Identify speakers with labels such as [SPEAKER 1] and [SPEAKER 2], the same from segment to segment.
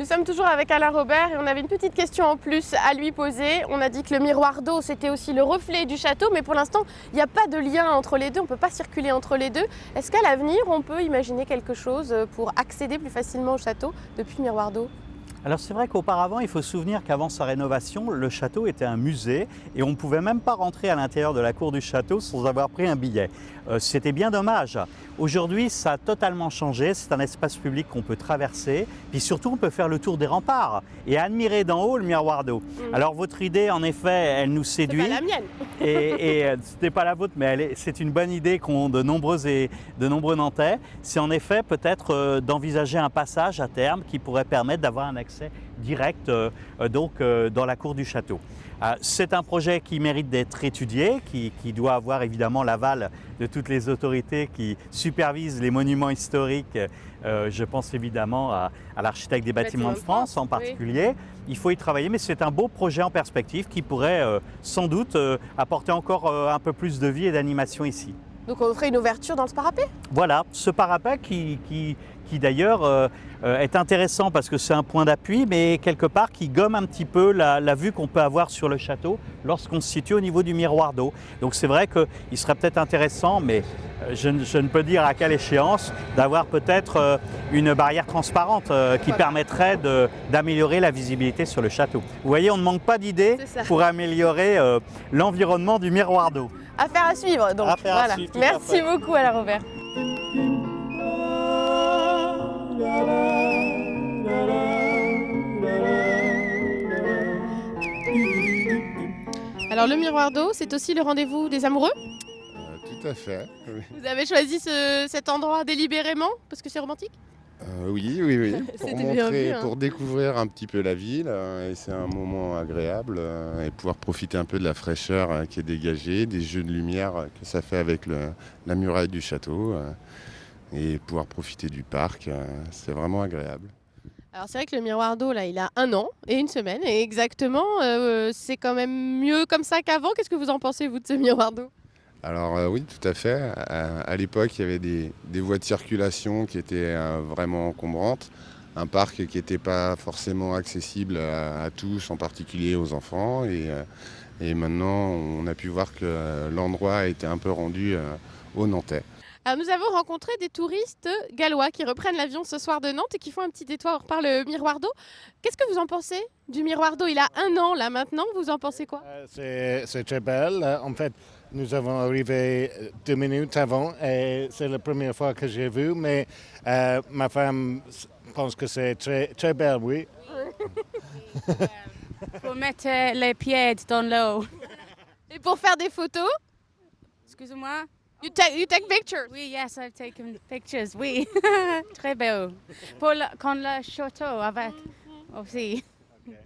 [SPEAKER 1] Nous sommes toujours avec Alain Robert et on avait une petite question en plus à lui poser. On a dit que le miroir d'eau, c'était aussi le reflet du château, mais pour l'instant, il n'y a pas de lien entre les deux, on ne peut pas circuler entre les deux. Est-ce qu'à l'avenir, on peut imaginer quelque chose pour accéder plus facilement au château depuis le miroir d'eau ?
[SPEAKER 2] Alors c'est vrai qu'auparavant, il faut se souvenir qu'avant sa rénovation, le château était un musée et on ne pouvait même pas rentrer à l'intérieur de la cour du château sans avoir pris un billet. C'était bien dommage. Aujourd'hui, ça a totalement changé. C'est un espace public qu'on peut traverser. Puis surtout, on peut faire le tour des remparts et admirer d'en haut le miroir d'eau. Alors votre idée, en effet, elle nous séduit.
[SPEAKER 1] C'est pas la mienne.
[SPEAKER 2] et ce n'est pas la vôtre, mais c'est une bonne idée qu'ont de nombreux Nantais. C'est en effet peut-être d'envisager un passage à terme qui pourrait permettre d'avoir un accès direct dans la cour du château. C'est un projet qui mérite d'être étudié, qui doit avoir évidemment l'aval de toutes les autorités qui supervisent les monuments historiques. Je pense évidemment à l'architecte des bâtiments de France en particulier. Oui. Il faut y travailler, mais c'est un beau projet en perspective qui pourrait sans doute apporter encore un peu plus de vie et d'animation ici.
[SPEAKER 1] Donc on ferait une ouverture dans ce parapet ?
[SPEAKER 2] Voilà, ce parapet qui d'ailleurs est intéressant parce que c'est un point d'appui, mais quelque part qui gomme un petit peu la vue qu'on peut avoir sur le château lorsqu'on se situe au niveau du miroir d'eau. Donc c'est vrai qu'il serait peut-être intéressant, mais je ne peux dire à quelle échéance, d'avoir peut-être une barrière transparente qui permettrait d'améliorer la visibilité sur le château. Vous voyez, on ne manque pas d'idées pour améliorer l'environnement du miroir d'eau.
[SPEAKER 1] Affaire à suivre, donc.
[SPEAKER 2] À suivre,
[SPEAKER 1] merci beaucoup, Alain Robert. Alors le miroir d'eau, c'est aussi le rendez-vous des amoureux ?
[SPEAKER 3] Tout à fait. Oui.
[SPEAKER 1] Vous avez choisi cet endroit délibérément parce que c'est romantique ?
[SPEAKER 3] Oui.
[SPEAKER 1] Vu,
[SPEAKER 3] pour découvrir un petit peu la ville, et c'est un moment agréable, et pouvoir profiter un peu de la fraîcheur qui est dégagée, des jeux de lumière que ça fait avec la muraille du château, et pouvoir profiter du parc, c'est vraiment agréable.
[SPEAKER 1] Alors c'est vrai que le miroir d'eau, là, il a 1 an et 1 semaine, et exactement, c'est quand même mieux comme ça qu'avant. Qu'est-ce que vous en pensez, vous, de ce miroir d'eau ?
[SPEAKER 3] Alors oui, tout à fait. À l'époque, il y avait des voies de circulation qui étaient vraiment encombrantes, un parc qui n'était pas forcément accessible à tous, en particulier aux enfants. Et maintenant, on a pu voir que l'endroit a été un peu rendu aux Nantais.
[SPEAKER 1] Alors nous avons rencontré des touristes gallois qui reprennent l'avion ce soir de Nantes et qui font un petit détour par le miroir d'eau. Qu'est-ce que vous en pensez du miroir d'eau ? Il a 1 an là maintenant, vous en pensez quoi ?
[SPEAKER 4] C'est très belle. En fait, nous avons arrivé 2 minutes avant et c'est la première fois que j'ai vu, mais ma femme pense que c'est très, très belle, oui.
[SPEAKER 5] Pour mettre les pieds dans l'eau.
[SPEAKER 1] Et pour faire des photos ?
[SPEAKER 5] Excusez-moi.
[SPEAKER 1] You take pictures?
[SPEAKER 5] Oui, yes, I've taken pictures, oui. Très beau. Quand le château avec aussi.
[SPEAKER 1] Okay.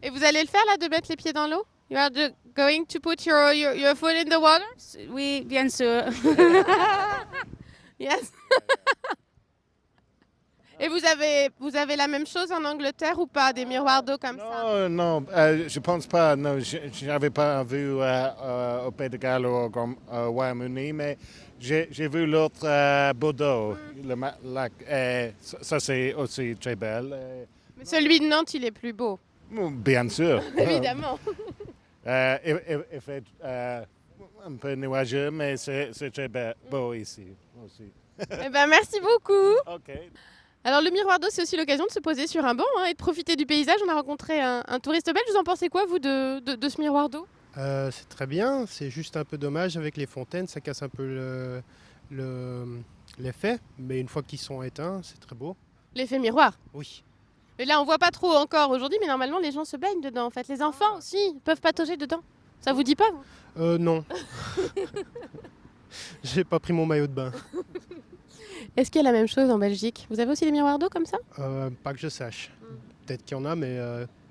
[SPEAKER 1] Et vous allez le faire là, de mettre les pieds dans l'eau? You are going to put your foot in the water?
[SPEAKER 5] Oui, bien sûr.
[SPEAKER 1] Yes. Et vous avez la même chose en Angleterre ou pas, des miroirs d'eau comme ça?
[SPEAKER 4] Non, je pense pas. Non, je n'avais pas vu au Pays de Galles ou au Royaume-Uni, mais j'ai vu l'autre Bordeaux. Le lac. Ça, c'est aussi très belle.
[SPEAKER 1] Mais celui de Nantes, il est plus beau.
[SPEAKER 4] Bien sûr.
[SPEAKER 1] Évidemment.
[SPEAKER 4] Il fait un peu nuageux, mais c'est très beau ici aussi.
[SPEAKER 1] Eh ben, merci beaucoup.
[SPEAKER 4] OK.
[SPEAKER 1] Alors le miroir d'eau, c'est aussi l'occasion de se poser sur un banc et de profiter du paysage. On a rencontré un touriste belge. Vous en pensez quoi, vous, de ce miroir d'eau ?
[SPEAKER 6] C'est très bien. C'est juste un peu dommage avec les fontaines. Ça casse un peu l'effet. Mais une fois qu'ils sont éteints, c'est très beau.
[SPEAKER 1] L'effet miroir ?
[SPEAKER 6] Oui.
[SPEAKER 1] Mais là, on voit pas trop encore aujourd'hui, mais normalement, les gens se baignent dedans. En fait, les enfants aussi peuvent patauger dedans. Ça vous dit pas, vous ?
[SPEAKER 6] Non. J'ai pas pris mon maillot de bain.
[SPEAKER 1] Est-ce qu'il y a la même chose en Belgique ? Vous avez aussi des miroirs d'eau comme ça ?
[SPEAKER 6] Pas que je sache. Peut-être qu'il y en a, mais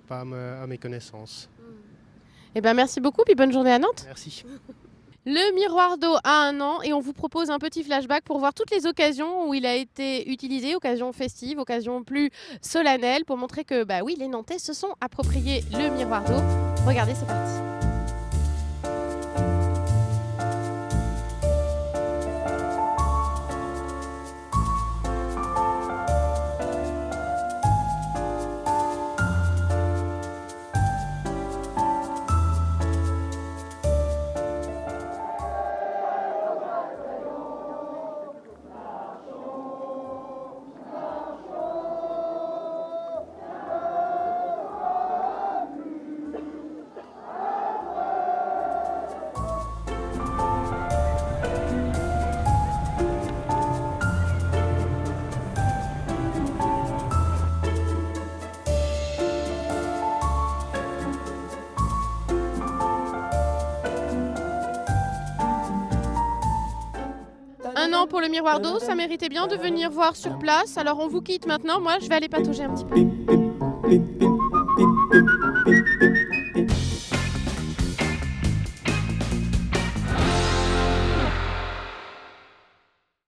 [SPEAKER 6] pas à mes connaissances.
[SPEAKER 1] Eh ben, merci beaucoup, puis bonne journée à Nantes.
[SPEAKER 6] Merci.
[SPEAKER 1] Le miroir d'eau a 1 an et on vous propose un petit flashback pour voir toutes les occasions où il a été utilisé, occasions festives, occasions plus solennelles, pour montrer que, bah oui, les Nantais se sont appropriés le miroir d'eau. Regardez, c'est parti. impressionnant pour le miroir d'eau, ça méritait bien de venir voir sur place. Alors on vous quitte maintenant, moi je vais aller patauger un petit peu.